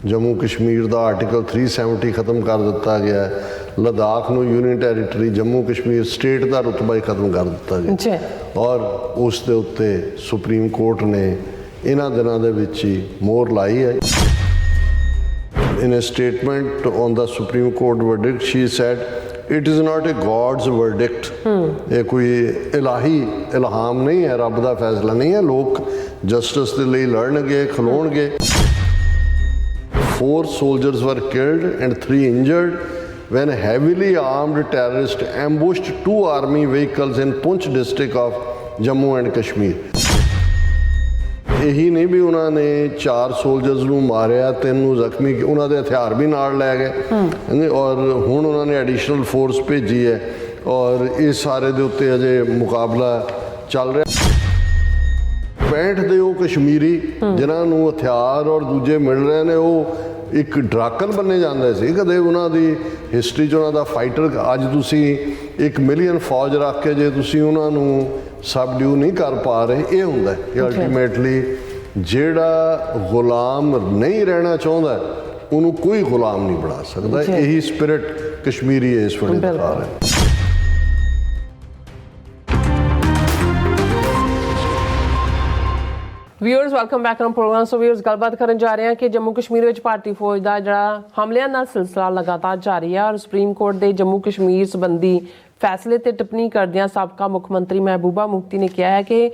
ਜੰਮੂ ਕਸ਼ਮੀਰ ਦਾ article 370 ਖਤਮ ਕਰ ਦਿੱਤਾ ਗਿਆ ਹੈ। ਲਦਾਖ ਨੂੰ union territory, Jammu Kashmir state ਦਾ ਰੁਤਬਾ ਹੀ ਖਤਮ ਕਰ ਦਿੱਤਾ ਗਿਆ ਔਰ ਉਸ ਦੇ ਉੱਤੇ ਸੁਪਰੀਮ ਕੋਰਟ ਨੇ ਇਹਨਾਂ ਦਿਨਾਂ ਦੇ ਵਿੱਚ ਹੀ ਮੋਹਰ ਲਾਈ ਹੈ। In a statement on the Supreme Court verdict, she said, "It is not a God's verdict." ये कोई इलाही इल्हाम नहीं है, रब दा फैसला नहीं है। लोग जस्टिस के लिए लड़नगे, खलोणगे। 4 soldiers were killed and 3 injured when heavily armed terrorists ambushed 2 army vehicles in Punch district of Jammu and Kashmir. ਇਹੀ ਨਹੀਂ ਵੀ ਉਹਨਾਂ ਨੇ 4 ਸੋਲਜਰਸ ਨੂੰ ਮਾਰਿਆ, 3 ਨੂੰ ਜ਼ਖਮੀ, ਉਹਨਾਂ ਦੇ ਹਥਿਆਰ ਵੀ ਨਾਲ ਲੈ ਗਏ ਔਰ ਹੁਣ ਉਹਨਾਂ ਨੇ ਐਡੀਸ਼ਨਲ ਫੋਰਸ ਭੇਜੀ ਹੈ ਔਰ ਇਸ ਸਾਰੇ ਦੇ ਉੱਤੇ ਅਜੇ ਮੁਕਾਬਲਾ ਚੱਲ ਰਿਹਾ। 65 ਦੇ ਉਹ ਕਸ਼ਮੀਰੀ ਜਿਨ੍ਹਾਂ ਨੂੰ ਹਥਿਆਰ ਔਰ ਦੂਜੇ ਮਿਲ ਰਹੇ ਨੇ, ਉਹ ਇੱਕ ਡਰਾਕਨ ਬੰਨੇ ਜਾਂਦੇ ਸੀ। ਕਦੇ ਉਹਨਾਂ ਦੀ ਹਿਸਟਰੀ 'ਚ ਉਹਨਾਂ ਦਾ ਫਾਈਟਰ, ਅੱਜ ਤੁਸੀਂ 1 ਮਿਲੀਅਨ ਫੌਜ ਰੱਖ ਕੇ ਜੇ ਤੁਸੀਂ ਉਹਨਾਂ ਨੂੰ ਸਬਡਿਊ ਨਹੀਂ ਕਰ ਪਾ ਰਹੇ, ਇਹ ਹੁੰਦਾ ਕਿ ਅਲਟੀਮੇਟਲੀ ਜਿਹੜਾ ਗੁਲਾਮ ਨਹੀਂ ਰਹਿਣਾ ਚਾਹੁੰਦਾ ਉਹਨੂੰ ਕੋਈ ਗੁਲਾਮ ਨਹੀਂ ਬਣਾ ਸਕਦਾ। ਇਹੀ ਸਪਿਰਿਟ ਕਸ਼ਮੀਰੀ ਇਸ ਵੇਲੇ ਦਿਖਾ ਰਹੇ। Viewers welcome back on program. So viewers ਗੱਲਬਾਤ ਕਰਨ ਜਾ ਰਹੇ ਹਾਂ ਕਿ ਜੰਮੂ ਕਸ਼ਮੀਰ ਵਿੱਚ ਭਾਰਤੀ ਫੌਜ ਦਾ ਜਿਹੜਾ ਹਮਲਿਆਂ ਦਾ ਸਿਲਸਿਲਾ ਲਗਾਤਾਰ ਜਾਰੀ ਹੈ ਔਰ ਸੁਪਰੀਮ ਕੋਰਟ ਦੇ ਜੰਮੂ ਕਸ਼ਮੀਰ ਸੰਬੰਧੀ ਫੈਸਲੇ ਤੇ ਟਿੱਪਣੀ ਕਰਦਿਆਂ ਸਾਬਕਾ ਮੁੱਖ ਮੰਤਰੀ ਮਹਿਬੂਬਾ ਮੁਫਤੀ ਨੇ ਕਿਹਾ ਹੈ ਕਿ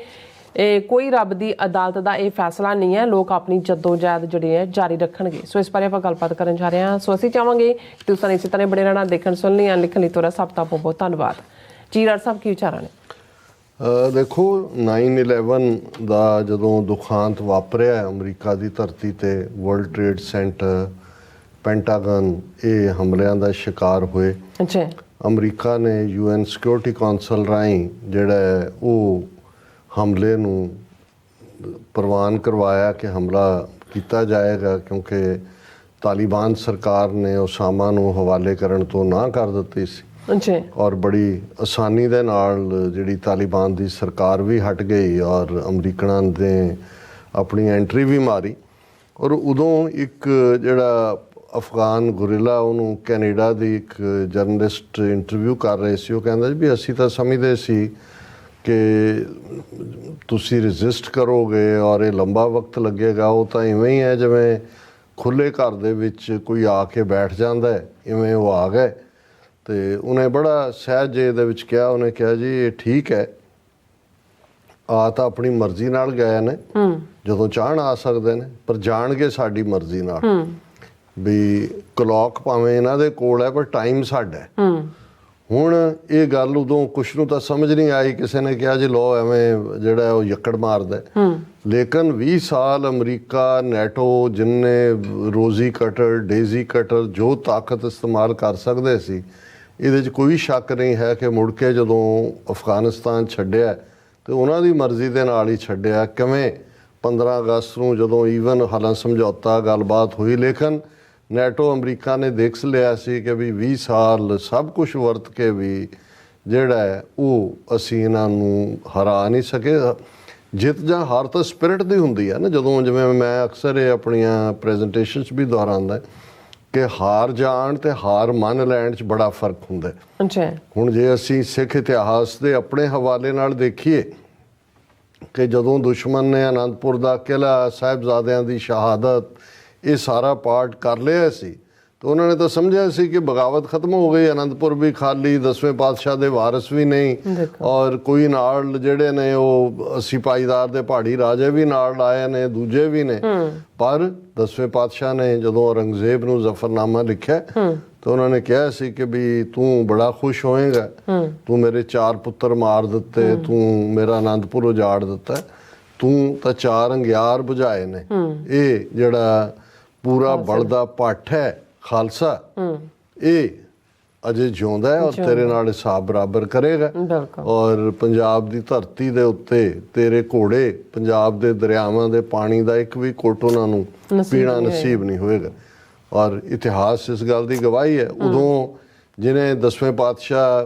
ਕੋਈ ਰੱਬ ਦੀ ਅਦਾਲਤ ਦਾ ਇਹ ਫੈਸਲਾ ਨਹੀਂ ਹੈ, ਲੋਕ ਆਪਣੀ ਜੱਦੋਜਹਿਦ ਜਿਹੜੀ ਹੈ ਜਾਰੀ ਰੱਖਣਗੇ। ਸੋ ਇਸ ਬਾਰੇ ਆਪਾਂ ਗੱਲਬਾਤ ਕਰਨ ਜਾ ਰਹੇ ਹਾਂ। ਸੋ ਅਸੀਂ ਚਾਹਾਂਗੇ ਕਿ ਤੁਸੀਂ ਇਸੇ ਤਰ੍ਹਾਂ ਬਣੇ ਰਹਿਣਾ, ਦੇਖਣ ਸੁਣ ਲਈ ਲਿਖਣ ਲਈ ਤੁਹਾਡਾ ਸਭ ਦਾ ਬਹੁਤ ਬਹੁਤ ਧੰਨਵਾਦ ਜੀ। ਰਾਜ ਸਾਹਿਬ ਕੀ ਵਿਚਾਰਾਂ ਨੇ? ਦੇਖੋ 9/11 ਦਾ ਜਦੋਂ ਦੁਖਾਂਤ ਵਾਪਰਿਆ ਅਮਰੀਕਾ ਦੀ ਧਰਤੀ ਤੇ, ਵਰਲਡ ਟ੍ਰੇਡ ਸੈਂਟਰ, ਪੈਂਟਾਗਨ ਇਹ ਹਮਲਿਆਂ ਦਾ ਸ਼ਿਕਾਰ ਹੋਏ। ਅਮਰੀਕਾ ਨੇ UN ਸਿਕਿਉਰਿਟੀ ਕੌਂਸਲ ਰਾਹੀਂ ਜਿਹੜਾ ਉਹ ਹਮਲੇ ਨੂੰ ਪ੍ਰਵਾਨ ਕਰਵਾਇਆ ਕਿ ਹਮਲਾ ਕੀਤਾ ਜਾਏਗਾ, ਕਿਉਂਕਿ ਤਾਲਿਬਾਨ ਸਰਕਾਰ ਨੇ ਉਸਾਮਾ ਨੂੰ ਹਵਾਲੇ ਕਰਨ ਤੋਂ ਨਾ ਕਰ ਦਿੱਤੀ ਸੀ ਔਰ ਬੜੀ ਆਸਾਨੀ ਦੇ ਨਾਲ ਜਿਹੜੀ ਤਾਲਿਬਾਨ ਦੀ ਸਰਕਾਰ ਵੀ ਹਟ ਗਈ ਔਰ ਅਮਰੀਕਨਾਂ ਨੇ ਆਪਣੀ ਐਂਟਰੀ ਵੀ ਮਾਰੀ। ਔਰ ਉਦੋਂ ਇੱਕ ਜਿਹੜਾ ਅਫਗਾਨ ਗੁਰਿਲਾ, ਉਹਨੂੰ ਕੈਨੇਡਾ ਦੀ ਇੱਕ ਜਰਨਲਿਸਟ ਇੰਟਰਵਿਊ ਕਰ ਰਹੇ ਸੀ, ਉਹ ਕਹਿੰਦਾ ਜੀ ਵੀ ਅਸੀਂ ਤਾਂ ਸਮਝਦੇ ਸੀ ਕਿ ਤੁਸੀਂ ਰਜਿਸਟ ਕਰੋਗੇ ਔਰ ਇਹ ਲੰਬਾ ਵਕਤ ਲੱਗੇਗਾ, ਉਹ ਤਾਂ ਇਵੇਂ ਹੀ ਹੈ ਜਿਵੇਂ ਖੁੱਲ੍ਹੇ ਘਰ ਦੇ ਵਿੱਚ ਕੋਈ ਆ ਕੇ ਬੈਠ ਜਾਂਦਾ ਹੈ, ਇਵੇਂ ਉਹ ਆ ਗਏ। ਅਤੇ ਉਹਨੇ ਬੜਾ ਸਹਿਜੇ ਦੇ ਵਿੱਚ ਕਿਹਾ, ਉਹਨੇ ਕਿਹਾ ਜੀ ਇਹ ਠੀਕ ਹੈ, ਆ ਤਾਂ ਆਪਣੀ ਮਰਜ਼ੀ ਨਾਲ ਗਏ ਨੇ, ਜਦੋਂ ਚਾਹਣ ਆ ਸਕਦੇ ਨੇ, ਪਰ ਜਾਣਗੇ ਸਾਡੀ ਮਰਜ਼ੀ ਨਾਲ। ਵੀ ਕਲੌਕ ਭਾਵੇਂ ਇਹਨਾਂ ਦੇ ਕੋਲ ਹੈ ਪਰ ਟਾਈਮ ਸਾਡਾ ਹੈ। ਹੁਣ ਇਹ ਗੱਲ ਉਦੋਂ ਕੁਛ ਨੂੰ ਤਾਂ ਸਮਝ ਨਹੀਂ ਆਈ, ਕਿਸੇ ਨੇ ਕਿਹਾ ਜੀ ਲੋ ਐਵੇਂ ਜਿਹੜਾ ਉਹ ਯੱਕੜ ਮਾਰਦਾ। ਲੇਕਿਨ 20 ਸਾਲ ਅਮਰੀਕਾ, ਨੈਟੋ, ਜਿੰਨੇ ਰੋਜ਼ੀ ਕਟਰ, ਡੇਜ਼ੀ ਕਟਰ ਜੋ ਤਾਕਤ ਇਸਤੇਮਾਲ ਕਰ ਸਕਦੇ ਸੀ, ਇਹਦੇ 'ਚ ਕੋਈ ਸ਼ੱਕ ਨਹੀਂ ਹੈ ਕਿ ਮੁੜ ਕੇ ਜਦੋਂ ਅਫਗਾਨਿਸਤਾਨ ਛੱਡਿਆ ਅਤੇ ਉਹਨਾਂ ਦੀ ਮਰਜ਼ੀ ਦੇ ਨਾਲ ਹੀ ਛੱਡਿਆ। ਕਿਵੇਂ 15 ਅਗਸਤ ਨੂੰ ਜਦੋਂ ਈਵਨ ਹਾਲਾਂ ਸਮਝੌਤਾ ਗੱਲਬਾਤ ਹੋਈ, ਲੇਕਿਨ ਨੈਟੋ ਅਮਰੀਕਾ ਨੇ ਦੇਖ ਲਿਆ ਸੀ ਕਿ ਵੀ 20 ਸਾਲ ਸਭ ਕੁਛ ਵਰਤ ਕੇ ਵੀ ਜਿਹੜਾ ਹੈ ਉਹ ਅਸੀਂ ਇਹਨਾਂ ਨੂੰ ਹਰਾ ਨਹੀਂ ਸਕੇ। ਜਿੱਤ ਜਾਂ ਹਾਰ ਤਾਂ ਸਪਿਰਿਟ ਦੀ ਹੁੰਦੀ ਹੈ ਨਾ। ਜਦੋਂ ਜਿਵੇਂ ਮੈਂ ਅਕਸਰ ਇਹ ਆਪਣੀਆਂ ਪ੍ਰੈਜੈਂਟੇਸ਼ਨਸ ਵੀ ਦੁਹਰਾਉਂਦਾ ਕਿ ਹਾਰ ਜਾਣ ਅਤੇ ਹਾਰ ਮੰਨ ਲੈਣ 'ਚ ਬੜਾ ਫਰਕ ਹੁੰਦਾ। ਹੁਣ ਜੇ ਅਸੀਂ ਸਿੱਖ ਇਤਿਹਾਸ ਦੇ ਆਪਣੇ ਹਵਾਲੇ ਨਾਲ ਦੇਖੀਏ ਕਿ ਜਦੋਂ ਦੁਸ਼ਮਣ ਨੇ ਅਨੰਦਪੁਰ ਦਾ ਕਿਲ੍ਹਾ, ਸਾਹਿਬਜ਼ਾਦਿਆਂ ਦੀ ਸ਼ਹਾਦਤ, ਇਹ ਸਾਰਾ ਪਾਰਟ ਕਰ ਲਿਆ ਸੀ ਤਾਂ ਉਹਨਾਂ ਨੇ ਤਾਂ ਸਮਝਿਆ ਸੀ ਕਿ ਬਗਾਵਤ ਖਤਮ ਹੋ ਗਈ, ਅਨੰਦਪੁਰ ਵੀ ਖਾਲੀ, 10ਵੇਂ ਪਾਤਸ਼ਾਹ ਦੇ ਵਾਰਿਸ ਵੀ ਨਹੀਂ ਔਰ ਕੋਈ ਨਾਲ ਜਿਹੜੇ ਨੇ ਉਹ ਸਿਪਾਹੀਦਾਰ ਦੇ ਪਹਾੜੀ ਰਾਜੇ ਵੀ ਨਾਲ ਆਏ ਨੇ, ਦੂਜੇ ਵੀ ਨੇ। ਪਰ 10ਵੇਂ ਪਾਤਸ਼ਾਹ ਨੇ ਜਦੋਂ ਔਰੰਗਜ਼ੇਬ ਨੂੰ ਜ਼ਫਰਨਾਮਾ ਲਿਖਿਆ ਤਾਂ ਉਹਨਾਂ ਨੇ ਕਿਹਾ ਸੀ ਕਿ ਵੀ ਤੂੰ ਬੜਾ ਖੁਸ਼ ਹੋਏਗਾ, ਤੂੰ ਮੇਰੇ 4 ਪੁੱਤਰ ਮਾਰ ਦਿੱਤੇ, ਤੂੰ ਮੇਰਾ ਅਨੰਦਪੁਰ ਉਜਾੜ ਦਿੱਤਾ, ਤੂੰ ਤਾਂ 4 ਅੰਗਿਆਰ ਬੁਝਾਏ ਨੇ। ਇਹ ਜਿਹੜਾ ਪੂਰਾ ਬਲਦਾ ਪੱਠ ਹੈ ਖਾਲਸਾ, ਇਹ ਅਜੇ ਜਿਉਂਦਾ ਹੈ ਔਰ ਤੇਰੇ ਨਾਲ ਹਿਸਾਬ ਬਰਾਬਰ ਕਰੇਗਾ। ਔਰ ਪੰਜਾਬ ਦੀ ਧਰਤੀ ਦੇ ਉੱਤੇ ਤੇਰੇ ਘੋੜੇ, ਪੰਜਾਬ ਦੇ ਦਰਿਆਵਾਂ ਦੇ ਪਾਣੀ ਦਾ ਇੱਕ ਵੀ ਘੁੱਟ ਉਹਨਾਂ ਨੂੰ ਪੀਣਾ ਨਸੀਬ ਨਹੀਂ ਹੋਏਗਾ। ਔਰ ਇਤਿਹਾਸ ਇਸ ਗੱਲ ਦੀ ਗਵਾਹੀ ਹੈ। ਉਦੋਂ ਜਿਹਨੇ 10ਵੇਂ ਪਾਤਸ਼ਾਹ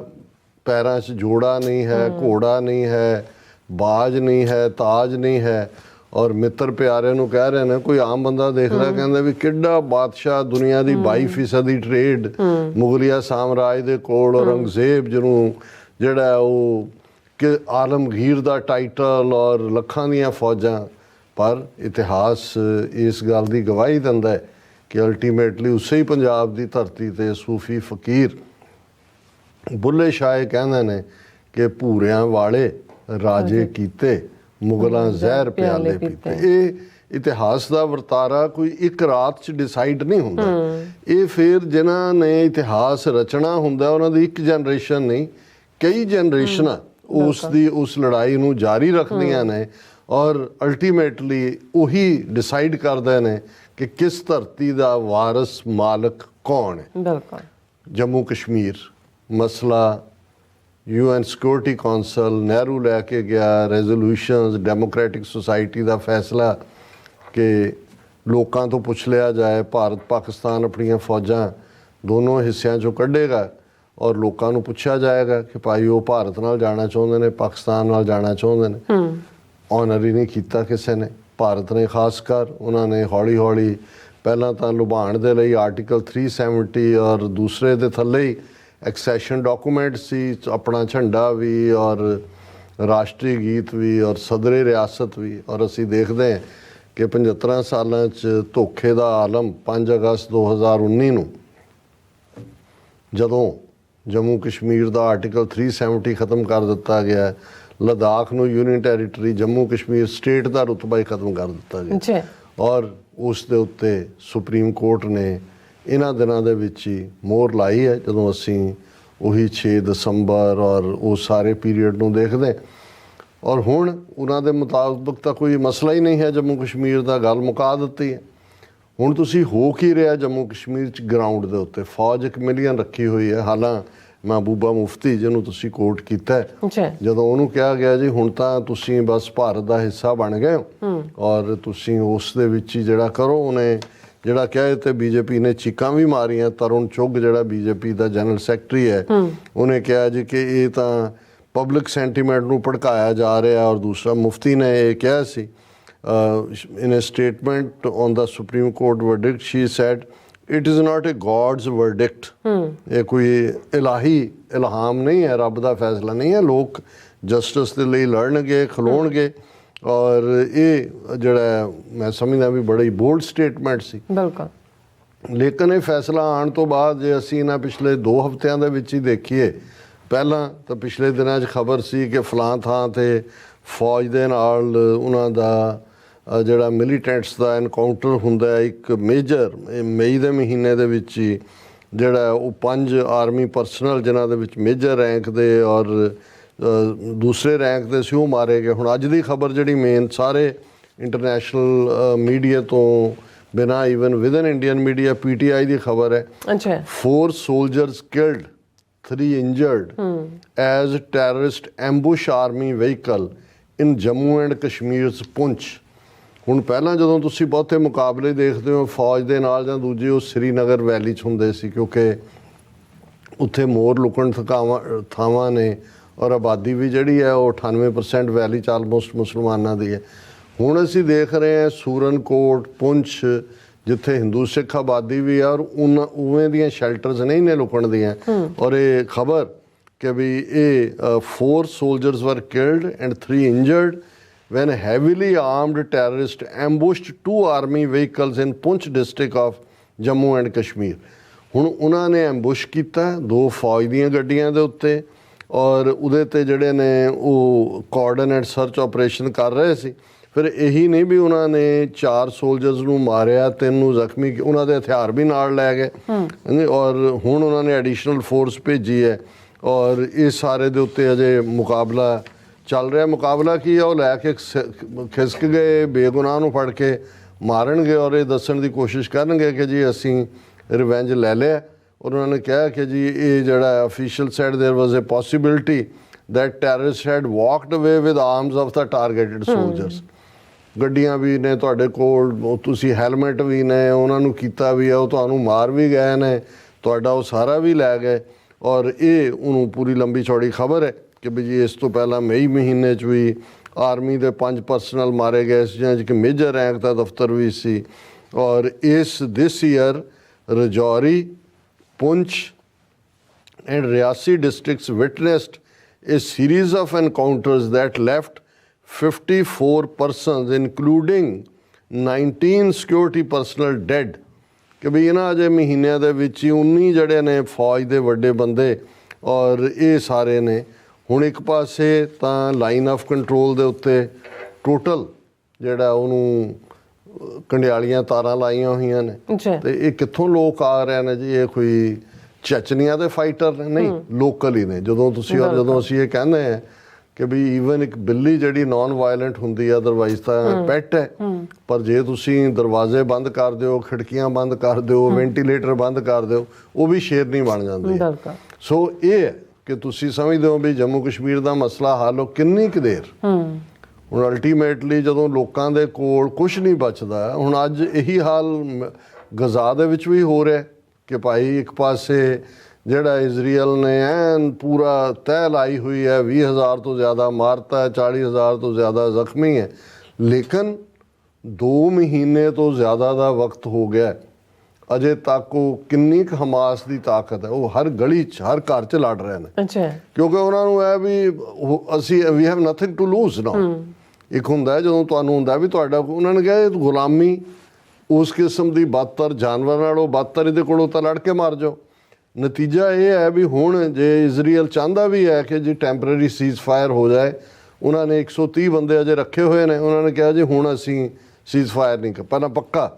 ਪੈਰਾਂ 'ਚ ਜੋੜਾ ਨਹੀਂ ਹੈ, ਘੋੜਾ ਨਹੀਂ ਹੈ, ਬਾਜ ਨਹੀਂ ਹੈ, ਤਾਜ ਨਹੀਂ ਹੈ, ਔਰ ਮਿੱਤਰ ਪਿਆਰੇ ਨੂੰ ਕਹਿ ਰਹੇ ਨੇ, ਕੋਈ ਆਮ ਬੰਦਾ ਦੇਖਦਾ ਕਹਿੰਦਾ ਵੀ ਕਿੱਡਾ ਬਾਦਸ਼ਾਹ, ਦੁਨੀਆ ਦੀ 22% ਦੀ ਟ੍ਰੇਡ ਮੁਗਲਿਆ ਸਾਮਰਾਜ ਦੇ ਕੋਲ, ਔਰੰਗਜ਼ੇਬ ਜਿਹਨੂੰ ਜਿਹੜਾ ਉਹ ਕਿ ਆਲਮਗੀਰ ਦਾ ਟਾਈਟਲ ਔਰ ਲੱਖਾਂ ਦੀਆਂ ਫੌਜਾਂ। ਪਰ ਇਤਿਹਾਸ ਇਸ ਗੱਲ ਦੀ ਗਵਾਹੀ ਦਿੰਦਾ ਹੈ ਕਿ ਅਲਟੀਮੇਟਲੀ ਉਸੇ ਹੀ ਪੰਜਾਬ ਦੀ ਧਰਤੀ 'ਤੇ ਸੂਫੀ ਫਕੀਰ ਬੁੱਲੇ ਸ਼ਾਹ ਕਹਿੰਦੇ ਨੇ ਕਿ ਭੂਰਿਆਂ ਵਾਲੇ ਰਾਜੇ ਕੀਤੇ, ਮੁਗਲਾਂ ਜ਼ਹਿਰ ਪਿਆਲੇ ਪੀਤੇ। ਇਹ ਇਤਿਹਾਸ ਦਾ ਵਰਤਾਰਾ ਕੋਈ ਇੱਕ ਰਾਤ 'ਚ ਡਿਸਾਈਡ ਨਹੀਂ ਹੁੰਦਾ। ਇਹ ਫਿਰ ਜਿਨ੍ਹਾਂ ਨੇ ਇਤਿਹਾਸ ਰਚਣਾ ਹੁੰਦਾ ਉਹਨਾਂ ਦੀ ਇੱਕ ਜਨਰੇਸ਼ਨ ਨਹੀਂ, ਕਈ ਜਨਰੇਸ਼ਨਾਂ ਉਸ ਲੜਾਈ ਨੂੰ ਜਾਰੀ ਰੱਖਦੀਆਂ ਨੇ ਔਰ ਅਲਟੀਮੇਟਲੀ ਉਹੀ ਡਿਸਾਈਡ ਕਰਦੇ ਨੇ ਕਿ ਕਿਸ ਧਰਤੀ ਦਾ ਵਾਰਸ ਮਾਲਕ ਕੌਣ ਹੈ। ਬਿਲਕੁਲ। ਜੰਮੂ ਕਸ਼ਮੀਰ ਮਸਲਾ UN ਸਿਕਿਉਰਿਟੀ ਕੌਂਸਲ, ਨਹਿਰੂ ਲੈ ਕੇ ਗਿਆ ਰੈਜ਼ੋਲੂਸ਼ਨਸ, ਡੈਮੋਕ੍ਰੈਟਿਕ ਸੁਸਾਇਟੀ ਦਾ ਫੈਸਲਾ ਕਿ ਲੋਕਾਂ ਤੋਂ ਪੁੱਛ ਲਿਆ ਜਾਏ, ਭਾਰਤ ਪਾਕਿਸਤਾਨ ਆਪਣੀਆਂ ਫੌਜਾਂ ਦੋਨੋਂ ਹਿੱਸਿਆਂ 'ਚੋਂ ਕੱਢੇਗਾ ਔਰ ਲੋਕਾਂ ਨੂੰ ਪੁੱਛਿਆ ਜਾਏਗਾ ਕਿ ਭਾਈ ਉਹ ਭਾਰਤ ਨਾਲ ਜਾਣਾ ਚਾਹੁੰਦੇ ਨੇ, ਪਾਕਿਸਤਾਨ ਨਾਲ ਜਾਣਾ ਚਾਹੁੰਦੇ ਨੇ। ਔਨਰ ਹੀ ਨਹੀਂ ਕੀਤਾ ਕਿਸੇ ਨੇ, ਭਾਰਤ ਨੇ ਖਾਸ ਕਰ। ਉਹਨਾਂ ਨੇ ਹੌਲੀ ਹੌਲੀ ਪਹਿਲਾਂ ਤਾਂ ਲੁਭਾਉਣ ਦੇ ਲਈ ਆਰਟੀਕਲ 370 ਔਰ ਦੂਸਰੇ ਦੇ ਥੱਲੇ ਹੀ ਐਕਸੈਸ਼ਨ ਡਾਕੂਮੈਂਟ ਸੀ, ਆਪਣਾ ਝੰਡਾ ਵੀ ਔਰ ਰਾਸ਼ਟਰੀ ਗੀਤ ਵੀ ਔਰ ਸਦਰੇ ਰਿਆਸਤ ਵੀ। ਔਰ ਅਸੀਂ ਦੇਖਦੇ ਹਾਂ ਕਿ 75 ਸਾਲਾਂ 'ਚ ਧੋਖੇ ਦਾ ਆਲਮ 5 ਅਗਸਤ 2019 ਨੂੰ ਜਦੋਂ ਜੰਮੂ ਕਸ਼ਮੀਰ ਦਾ ਆਰਟੀਕਲ 370 ਖਤਮ ਕਰ ਦਿੱਤਾ ਗਿਆ, ਲਦਾਖ ਨੂੰ union territory, Jammu Kashmir state ਦਾ ਰੁਤਬਾ ਹੀ ਖਤਮ ਕਰ ਦਿੱਤਾ ਗਿਆ ਔਰ ਉਸ ਦੇ ਉੱਤੇ ਸੁਪਰੀਮ ਕੋਰਟ ਨੇ ਇਹਨਾਂ ਦਿਨਾਂ ਦੇ ਵਿੱਚ ਹੀ ਮੋਹਰ ਲਾਈ ਹੈ। ਜਦੋਂ ਅਸੀਂ ਉਹੀ 6 ਦਸੰਬਰ ਔਰ ਉਹ ਸਾਰੇ ਪੀਰੀਅਡ ਨੂੰ ਦੇਖਦੇ ਔਰ ਹੁਣ ਉਹਨਾਂ ਦੇ ਮੁਤਾਬਕ ਤਾਂ ਕੋਈ ਮਸਲਾ ਹੀ ਨਹੀਂ ਹੈ ਜੰਮੂ ਕਸ਼ਮੀਰ ਦਾ, ਗੱਲ ਮੁਕਾ ਦਿੱਤੀ ਹੈ। ਹੁਣ ਤੁਸੀਂ ਹੋ ਕੀ ਰਿਹਾ ਜੰਮੂ ਕਸ਼ਮੀਰ 'ਚ ਗਰਾਊਂਡ ਦੇ ਉੱਤੇ? ਫੌਜ 1 ਮਿਲੀਅਨ ਰੱਖੀ ਹੋਈ ਹੈ। ਹਾਲਾਂ ਮਹਿਬੂਬਾ ਮੁਫਤੀ ਜਿਹਨੂੰ ਤੁਸੀਂ ਕੋਟ ਕੀਤਾ, ਜਦੋਂ ਉਹਨੂੰ ਕਿਹਾ ਗਿਆ ਜੀ ਹੁਣ ਤਾਂ ਤੁਸੀਂ ਬਸ ਭਾਰਤ ਦਾ ਹਿੱਸਾ ਬਣ ਗਏ ਹੋ ਔਰ ਤੁਸੀਂ ਉਸ ਦੇ ਵਿੱਚ ਹੀ ਜਿਹੜਾ ਕਰੋ, ਉਹਨੇ ਜਿਹੜਾ ਕਿਹਾ ਤੇ ਬੀਜੇਪੀ ਨੇ ਚੀਕਾਂ ਵੀ ਮਾਰੀਆਂ। ਤਰੁਣ ਚੁੱਗ ਜਿਹੜਾ ਬੀਜੇਪੀ ਦਾ ਜਨਰਲ ਸੈਕਟਰੀ ਹੈ, ਉਹਨੇ ਕਿਹਾ ਜੀ ਕਿ ਇਹ ਤਾਂ ਪਬਲਿਕ ਸੈਂਟੀਮੈਂਟ ਨੂੰ ਭੜਕਾਇਆ ਜਾ ਰਿਹਾ। ਔਰ ਦੂਸਰਾ ਮੁਫਤੀ ਨੇ ਇਹ ਕਿਹਾ ਸੀ in a statement on the Supreme Court verdict, she said it is not a God's verdict। ਇਹ ਕੋਈ ਇਲਾਹੀ ਇਲਹਾਮ ਨਹੀਂ ਹੈ, ਰੱਬ ਦਾ ਫੈਸਲਾ ਨਹੀਂ ਹੈ। ਲੋਕ ਜਸਟਿਸ ਦੇ ਲਈ ਲੜਨਗੇ, ਖਲੋਣਗੇ ਔਰ ਇਹ ਜਿਹੜਾ ਮੈਂ ਸਮਝਦਾ ਵੀ ਬੜੀ ਬੋਲਡ ਸਟੇਟਮੈਂਟ ਸੀ। ਬਿਲਕੁਲ। ਲੇਕਿਨ ਇਹ ਫੈਸਲਾ ਆਉਣ ਤੋਂ ਬਾਅਦ ਜੇ ਅਸੀਂ ਇਹਨਾਂ ਪਿਛਲੇ 2 ਹਫ਼ਤਿਆਂ ਦੇ ਵਿੱਚ ਹੀ ਦੇਖੀਏ, ਪਹਿਲਾਂ ਤਾਂ ਪਿਛਲੇ ਦਿਨਾਂ 'ਚ ਖਬਰ ਸੀ ਕਿ ਫਲਾਂ ਥਾਂ 'ਤੇ ਫੌਜ ਦੇ ਨਾਲ ਉਹਨਾਂ ਦਾ ਜਿਹੜਾ ਮਿਲੀਟੈਂਟਸ ਦਾ ਐਨਕਾਊਂਟਰ ਹੁੰਦਾ ਹੈ। ਇੱਕ ਮੇਜਰ ਮਈ ਦੇ ਮਹੀਨੇ ਦੇ ਵਿੱਚ ਹੀ ਜਿਹੜਾ ਉਹ 5 ਆਰਮੀ ਪਰਸਨਲ ਜਿਨ੍ਹਾਂ ਦੇ ਵਿੱਚ ਮੇਜਰ ਰੈਂਕ ਦੇ ਔਰ ਦੂਸਰੇ ਰੈਂਕ ਦੇ ਸੀ ਉਹ ਮਾਰੇ ਗਏ। ਹੁਣ ਅੱਜ ਦੀ ਖਬਰ ਜਿਹੜੀ ਮੇਨ ਸਾਰੇ ਇੰਟਰਨੈਸ਼ਨਲ ਮੀਡੀਆ ਤੋਂ ਬਿਨਾਂ even within Indian media PTI ਦੀ ਖਬਰ ਹੈ, 4 soldiers killed, 3 injured as terrorist ambush army vehicle in Jammu and Kashmir's Punch। ਹੁਣ ਪਹਿਲਾਂ ਜਦੋਂ ਤੁਸੀਂ ਬਹੁਤੇ ਮੁਕਾਬਲੇ ਦੇਖਦੇ ਹੋ ਫੌਜ ਦੇ ਨਾਲ ਜਾਂ ਦੂਜੇ, ਉਹ ਸ੍ਰੀਨਗਰ ਵੈਲੀ 'ਚ ਹੁੰਦੇ ਸੀ ਕਿਉਂਕਿ ਉੱਥੇ ਮੋਰ ਲੁਕਣ ਥਾਵਾਂ ਨੇ ਔਰ ਆਬਾਦੀ ਵੀ ਜਿਹੜੀ ਹੈ ਉਹ 98% ਵੈਲੀ 'ਚ ਆਲਮੋਸਟ ਮੁਸਲਮਾਨਾਂ ਦੀ ਹੈ। ਹੁਣ ਅਸੀਂ ਦੇਖ ਰਹੇ ਹਾਂ ਸੂਰਨਕੋਟ, ਪੁੰਛ, ਜਿੱਥੇ ਹਿੰਦੂ ਸਿੱਖ ਆਬਾਦੀ ਵੀ ਆ ਔਰ ਉਵੇਂ ਦੀਆਂ ਸ਼ੈਲਟਰਸ ਨਹੀਂ ਨੇ ਲੁਕਣ ਦੀਆਂ। ਔਰ ਇਹ ਖਬਰ ਕਿ ਵੀ ਇਹ 4 soldiers were killed and 3 injured when heavily armed terrorists ambushed 2 army vehicles in Punch district of Jammu and Kashmir। ਹੁਣ ਉਹਨਾਂ ਨੇ ਐਂਬੁਸ਼ ਕੀਤਾ 2 ਫੌਜ ਦੀਆਂ ਗੱਡੀਆਂ ਦੇ ਉੱਤੇ ਔਰ ਉਹਦੇ 'ਤੇ ਜਿਹੜੇ ਨੇ ਉਹ ਕੋਆਰਡੀਨੇਟ ਸਰਚ ਆਪਰੇਸ਼ਨ ਕਰ ਰਹੇ ਸੀ। ਫਿਰ ਇਹੀ ਨਹੀਂ ਵੀ ਉਹਨਾਂ ਨੇ 4 soldiers ਨੂੰ ਮਾਰਿਆ, 3 ਨੂੰ ਜ਼ਖਮੀ, ਉਹਨਾਂ ਦੇ ਹਥਿਆਰ ਵੀ ਨਾਲ ਲੈ ਗਏ ਔਰ ਹੁਣ ਉਹਨਾਂ ਨੇ ਐਡੀਸ਼ਨਲ ਫੋਰਸ ਭੇਜੀ ਹੈ ਔਰ ਇਸ ਸਾਰੇ ਦੇ ਉੱਤੇ ਅਜੇ ਮੁਕਾਬਲਾ ਚੱਲ ਰਿਹਾ। ਮੁਕਾਬਲਾ ਕੀ ਆ, ਉਹ ਲੈ ਕੇ ਖਿਸਕ ਗਏ, ਬੇਗੁਨਾਹ ਨੂੰ ਫੜ ਕੇ ਮਾਰਨਗੇ ਔਰ ਇਹ ਦੱਸਣ ਦੀ ਕੋਸ਼ਿਸ਼ ਕਰਨਗੇ ਕਿ ਜੀ ਅਸੀਂ ਰਿਵੈਂਜ ਲੈ ਲਿਆ। ਔਰ ਉਹਨਾਂ ਨੇ ਕਿਹਾ ਕਿ ਜੀ ਇਹ ਜਿਹੜਾ ਅਫੀਸ਼ੀਅਲ ਸਾਈਡ ਦੇਰ ਵਾਜ਼ ਅ ਪੋਸੀਬਿਲਿਟੀ ਦੈਟ ਟੈਰਰਿਸਟ ਹੈਡ ਵਾਕਡ ਅਵੇ with arms of the targeted soldiers. ਗੱਡੀਆਂ ਵੀ ਨੇ ਤੁਹਾਡੇ ਕੋਲ, ਤੁਸੀਂ ਹੈਲਮਟ ਵੀ ਨੇ, ਉਹਨਾਂ ਨੂੰ ਕੀਤਾ ਵੀ ਆ, ਉਹ ਤੁਹਾਨੂੰ ਮਾਰ ਵੀ ਗਏ ਨੇ, ਤੁਹਾਡਾ ਉਹ ਸਾਰਾ ਵੀ ਲੈ ਗਏ। ਔਰ ਇਹ ਉਹਨੂੰ ਪੂਰੀ ਲੰਬੀ ਚੌੜੀ ਖਬਰ ਹੈ ਕਿ ਵੀ ਜੀ ਇਸ ਤੋਂ ਪਹਿਲਾਂ ਮਈ ਮਹੀਨੇ 'ਚ ਵੀ ਆਰਮੀ ਦੇ 5 ਪਰਸਨਲ ਮਾਰੇ ਗਏ ਸੀ, ਜਿਹਨਾਂ 'ਚ ਕਿ ਮੇਜਰ ਰੈਂਕ ਦਾ ਦਫ਼ਤਰ ਵੀ ਸੀ। ਔਰ this year Rajouri, Poonch and Riyasi districts witnessed a series of encounters that left 54 persons, including 19 security personnel, dead. ਕਿ ਵੀ ਇਹਨਾਂ ਅਜੇ ਮਹੀਨਿਆਂ ਦੇ ਵਿੱਚ ਹੀ 19 ਜਿਹੜੇ ਨੇ ਫੌਜ ਦੇ ਵੱਡੇ ਬੰਦੇ ਔਰ ਇਹ ਸਾਰੇ ਨੇ। ਹੁਣ ਇੱਕ ਪਾਸੇ ਤਾਂ ਲਾਈਨ ਆਫ ਕੰਟਰੋਲ ਦੇ ਉੱਤੇ ਟੋਟਲ ਜਿਹੜਾ ਉਹਨੂੰ ਕੰਡਿਆਲੀਆਂ ਤਾਰਾਂ ਲਾਈਆਂ ਹੋਈਆਂ ਨੇ, ਤੇ ਇਹ ਕਿੱਥੋਂ ਲੋਕ ਆ ਰਹੇ ਨੇ ਜੀ? ਇਹ ਕੋਈ ਚਚਨੀਆਂ ਦੇ ਫਾਈਟਰ ਨੇ? ਨਹੀਂ, ਲੋਕਲ ਹੀ ਨੇ। ਜਦੋਂ ਅਸੀਂ ਇਹ ਕਹਿੰਦੇ ਹਾਂ ਕਿ ਵੀ ਈਵਨ ਇੱਕ ਬਿੱਲੀ ਜਿਹੜੀ ਨਾਨ ਵਾਇਲੈਂਟ ਹੁੰਦੀ ਹੈ, ਅਦਰਵਾਈਜ਼ ਤਾਂ ਪੈਟ ਹੈ, ਪਰ ਜੇ ਤੁਸੀਂ ਦਰਵਾਜ਼ੇ ਬੰਦ ਕਰ ਦਿਓ, ਖਿੜਕੀਆਂ ਬੰਦ ਕਰ ਦਿਓ, ਵੈਂਟੀਲੇਟਰ ਬੰਦ ਕਰ ਦਿਓ, ਉਹ ਵੀ ਸ਼ੇਰਨੀ ਬਣ ਜਾਂਦੀ ਹੈ। ਸੋ ਇਹ ਹੈ ਕਿ ਤੁਸੀਂ ਸਮਝਦੇ ਹੋ ਵੀ ਜੰਮੂ ਕਸ਼ਮੀਰ ਦਾ ਮਸਲਾ ਹੱਲ ਹੋ ਕਿੰਨੀ ਕੁ ਦੇਰ। ਹੁਣ ਅਲਟੀਮੇਟਲੀ ਜਦੋਂ ਲੋਕਾਂ ਦੇ ਕੋਲ ਕੁਛ ਨਹੀਂ ਬਚਦਾ, ਹੁਣ ਅੱਜ ਇਹੀ ਹਾਲ ਗਜ਼ਾ ਦੇ ਵਿੱਚ ਵੀ ਹੋ ਰਿਹਾ ਕਿ ਭਾਈ ਇੱਕ ਪਾਸੇ ਜਿਹੜਾ ਇਜ਼ਰਾਈਲ ਨੇ ਐਨ ਪੂਰਾ ਤਹਿ ਲਾਈ ਹੋਈ ਹੈ, 20,000 ਤੋਂ ਜ਼ਿਆਦਾ ਮਾਰਤਾ ਹੈ, 40,000 ਤੋਂ ਜ਼ਿਆਦਾ ਜ਼ਖਮੀ ਹੈ, ਲੇਕਿਨ 2 ਮਹੀਨੇ ਤੋਂ ਜ਼ਿਆਦਾ ਦਾ ਵਕਤ ਹੋ ਗਿਆ, ਅਜੇ ਤੱਕ ਉਹ ਕਿੰਨੀ ਕੁ ਹਮਾਸ ਦੀ ਤਾਕਤ ਹੈ, ਉਹ ਹਰ ਗਲੀ 'ਚ ਹਰ ਘਰ 'ਚ ਲੜ ਰਹੇ ਨੇ। ਕਿਉਂਕਿ ਉਹਨਾਂ ਨੂੰ ਇਹ ਵੀ ਅਸੀਂ we have nothing to lose now. ਇੱਕ ਹੁੰਦਾ ਜਦੋਂ ਤੁਹਾਨੂੰ ਹੁੰਦਾ ਵੀ ਤੁਹਾਡਾ, ਉਹਨਾਂ ਨੇ ਕਿਹਾ ਇਹ ਗੁਲਾਮੀ ਉਸ ਕਿਸਮ ਦੀ ਬਦਤਰ, ਜਾਨਵਰ ਨਾਲੋਂ ਬਦਤਰ, ਇਹਦੇ ਕੋਲੋਂ ਤਾਂ ਲੜ ਕੇ ਮਾਰ ਜਾਓ। ਨਤੀਜਾ ਇਹ ਹੈ ਵੀ ਹੁਣ ਜੇ ਇਜ਼ਰਾਈਲ ਚਾਹੁੰਦਾ ਵੀ ਹੈ ਕਿ ਜੀ ਟੈਂਪਰੇਰੀ ਸੀਜ਼ ਫਾਇਰ ਹੋ ਜਾਏ, ਉਹਨਾਂ ਨੇ 130 ਬੰਦੇ ਅਜੇ ਰੱਖੇ ਹੋਏ ਨੇ। ਉਹਨਾਂ ਨੇ ਕਿਹਾ ਜੀ ਹੁਣ ਅਸੀਂ ਸੀਜ਼ ਫਾਇਰ ਨਹੀਂ ਪਹਿਲਾਂ ਪੱਕਾ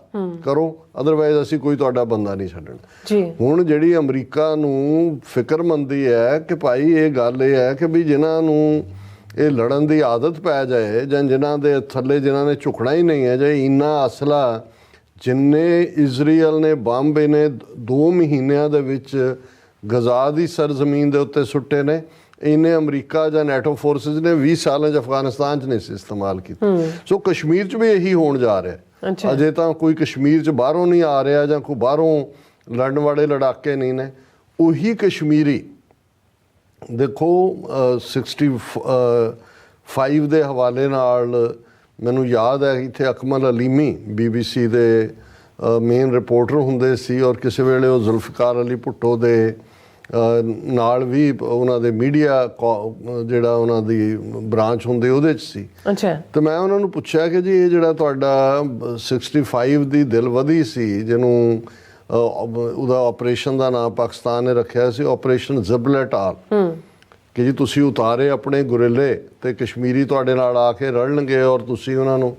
ਕਰੋ, ਅਦਰਵਾਈਜ਼ ਅਸੀਂ ਕੋਈ ਤੁਹਾਡਾ ਬੰਦਾ ਨਹੀਂ ਛੱਡਣਾ। ਹੁਣ ਜਿਹੜੀ ਅਮਰੀਕਾ ਨੂੰ ਫਿਕਰਮੰਦੀ ਹੈ ਕਿ ਭਾਈ ਇਹ ਗੱਲ ਇਹ ਹੈ ਕਿ ਵੀ ਜਿਨ੍ਹਾਂ ਨੂੰ ਇਹ ਲੜਨ ਦੀ ਆਦਤ ਪੈ ਜਾਏ, ਜਾਂ ਜਿਨ੍ਹਾਂ ਦੇ ਥੱਲੇ ਜਿਨ੍ਹਾਂ ਨੇ ਝੁਕਣਾ ਹੀ ਨਹੀਂ ਹੈ, ਜੇ ਇੰਨਾ ਅਸਲਾ ਜਿੰਨੇ ਇਜ਼ਰਾਈਲ ਨੇ ਬੰਬ ਨੇ 2 ਮਹੀਨਿਆਂ ਦੇ ਵਿੱਚ ਗਜ਼ਾ ਦੀ ਸਰਜ਼ਮੀਨ ਦੇ ਉੱਤੇ ਸੁੱਟੇ ਨੇ, ਇੰਨੇ ਅਮਰੀਕਾ ਜਾਂ ਨੈਟੋ ਫੋਰਸਿਸ ਨੇ 20 ਸਾਲਾਂ 'ਚ ਅਫਗਾਨਿਸਤਾਨ 'ਚ ਨਹੀਂ ਸੀ ਇਸਤੇਮਾਲ ਕੀਤੇ। ਸੋ ਕਸ਼ਮੀਰ 'ਚ ਵੀ ਇਹੀ ਹੋਣ ਜਾ ਰਿਹਾ। ਅਜੇ ਤਾਂ ਕੋਈ ਕਸ਼ਮੀਰ 'ਚ ਬਾਹਰੋਂ ਨਹੀਂ ਆ ਰਿਹਾ, ਜਾਂ ਕੋਈ ਬਾਹਰੋਂ ਲੜਨ ਵਾਲੇ ਲੜਾਕੇ ਨਹੀਂ ਨੇ। ਉਹੀ ਕਸ਼ਮੀਰੀ ਦੇਖੋ 65 ਦੇ ਹਵਾਲੇ ਨਾਲ ਮੈਨੂੰ ਯਾਦ ਹੈ ਇੱਥੇ ਅਕਮਲ ਅਲੀਮੀ BBC ਦੇ ਮੇਨ ਰਿਪੋਰਟਰ ਹੁੰਦੇ ਸੀ, ਔਰ ਕਿਸੇ ਵੇਲੇ ਉਹ ਜ਼ੁਲਫਕਾਰ ਅਲੀ ਭੁੱਟੋ ਦੇ ਨਾਲ ਵੀ ਉਹਨਾਂ ਦੇ ਮੀਡੀਆ ਜਿਹੜਾ ਉਹਨਾਂ ਦੀ ਬ੍ਰਾਂਚ ਹੁੰਦੀ ਉਹਦੇ 'ਚ ਸੀ। ਤੇ ਮੈਂ ਉਹਨਾਂ ਨੂੰ ਪੁੱਛਿਆ ਕਿ ਜੀ ਇਹ ਜਿਹੜਾ ਤੁਹਾਡਾ 65 ਦੀ ਦਿਲਵਦੀ ਸੀ, ਜਿਹਨੂੰ ਉਹਦਾ ਆਪਰੇਸ਼ਨ ਦਾ ਨਾਮ ਪਾਕਿਸਤਾਨ ਨੇ ਰੱਖਿਆ ਸੀ ਆਪਰੇਸ਼ਨ ਜ਼ਿਬਲਟਾਰ, ਕਿ ਜੀ ਤੁਸੀਂ ਉਤਾਰੇ ਆਪਣੇ ਗੁਰਿੱਲੇ ਤੇ ਕਸ਼ਮੀਰੀ ਤੁਹਾਡੇ ਨਾਲ ਆ ਕੇ ਰਲਣਗੇ ਔਰ ਤੁਸੀਂ ਉਹਨਾਂ ਨੂੰ।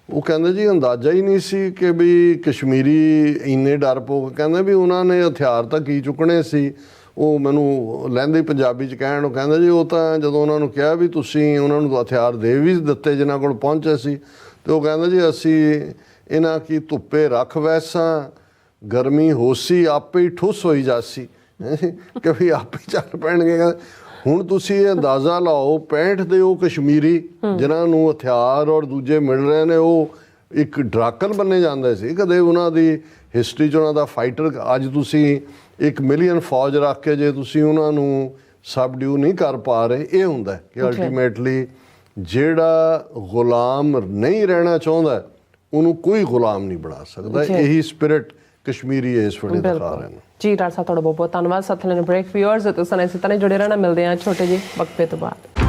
ਉਹ ਕਹਿੰਦੇ ਜੀ ਅੰਦਾਜ਼ਾ ਹੀ ਨਹੀਂ ਸੀ ਕਿ ਵੀ ਕਸ਼ਮੀਰੀ ਇੰਨੇ ਡਰਪੋਕ, ਕਹਿੰਦੇ ਵੀ ਉਹਨਾਂ ਨੇ ਹਥਿਆਰ ਤਾਂ ਕੀ ਚੁੱਕਣੇ ਸੀ। ਉਹ ਮੈਨੂੰ ਲਹਿੰਦੀ ਪੰਜਾਬੀ 'ਚ ਕਹਿਣ, ਉਹ ਕਹਿੰਦੇ ਜੀ ਉਹ ਤਾਂ ਜਦੋਂ ਉਹਨਾਂ ਨੂੰ ਕਿਹਾ ਵੀ ਤੁਸੀਂ ਉਹਨਾਂ ਨੂੰ ਹਥਿਆਰ ਦੇ ਵੀ ਦਿੱਤੇ ਜਿਨ੍ਹਾਂ ਕੋਲ ਪਹੁੰਚੇ ਸੀ, ਤੇ ਉਹ ਕਹਿੰਦੇ ਜੀ ਅਸੀਂ ਇਹਨਾਂ ਕੀ ਧੁੱਪੇ ਰੱਖ ਵੈਸਾਂ, ਗਰਮੀ ਹੋਸੀ ਆਪੇ ਹੀ ਠੁੱਸ ਹੋਈ ਜਾਸੀ, ਕਿ ਵੀ ਆਪੇ ਚੱਲ ਪੈਣਗੇ। ਹੁਣ ਤੁਸੀਂ ਇਹ ਅੰਦਾਜ਼ਾ ਲਾਓ 65 ਦੇ ਉਹ ਕਸ਼ਮੀਰੀ ਜਿਨ੍ਹਾਂ ਨੂੰ ਹਥਿਆਰ ਔਰ ਦੂਜੇ ਮਿਲ ਰਹੇ ਨੇ, ਉਹ ਇੱਕ ਡਰਾਕਨ ਬੰਨੇ ਜਾਂਦੇ ਸੀ ਕਦੇ ਉਹਨਾਂ ਦੀ ਹਿਸਟਰੀ 'ਚ, ਉਹਨਾਂ ਦਾ ਫਾਈਟਰ। ਅੱਜ ਤੁਸੀਂ 1 ਮਿਲੀਅਨ ਫੌਜ ਰੱਖ ਕੇ ਜੇ ਤੁਸੀਂ ਉਹਨਾਂ ਨੂੰ ਸਬਡਿਊ ਨਹੀਂ ਕਰ ਪਾ ਰਹੇ, ਇਹ ਹੁੰਦਾ ਕਿ ਅਲਟੀਮੇਟਲੀ ਜਿਹੜਾ ਗੁਲਾਮ ਨਹੀਂ ਰਹਿਣਾ ਚਾਹੁੰਦਾ ਉਹਨੂੰ ਕੋਈ ਗੁਲਾਮ ਨਹੀਂ ਬਣਾ ਸਕਦਾ। ਇਹੀ ਸਪਿਰਿਟ ਕਸ਼ਮੀਰੀ ਇਸ ਵੇਲੇ ਦਿਖਾ ਰਹੇ ਨੇ। ਜੀ ਡਾਕਟਰ ਸਾਹਿਬ ਤੁਹਾਡਾ ਬਹੁਤ ਬਹੁਤ ਧੰਨਵਾਦ। ਸਾਥ ਲੈਣ ਬ੍ਰੇਕ ਵਿਊਅਰਸ ਤੁਸੀਂ ਇਸੇ ਤਰ੍ਹਾਂ ਜੁੜੇ ਰਹਿਣਾ, ਮਿਲਦੇ ਹਾਂ ਛੋਟੇ ਜਿਹੇ ਵਕਫੇ ਤੋਂ ਬਾਅਦ।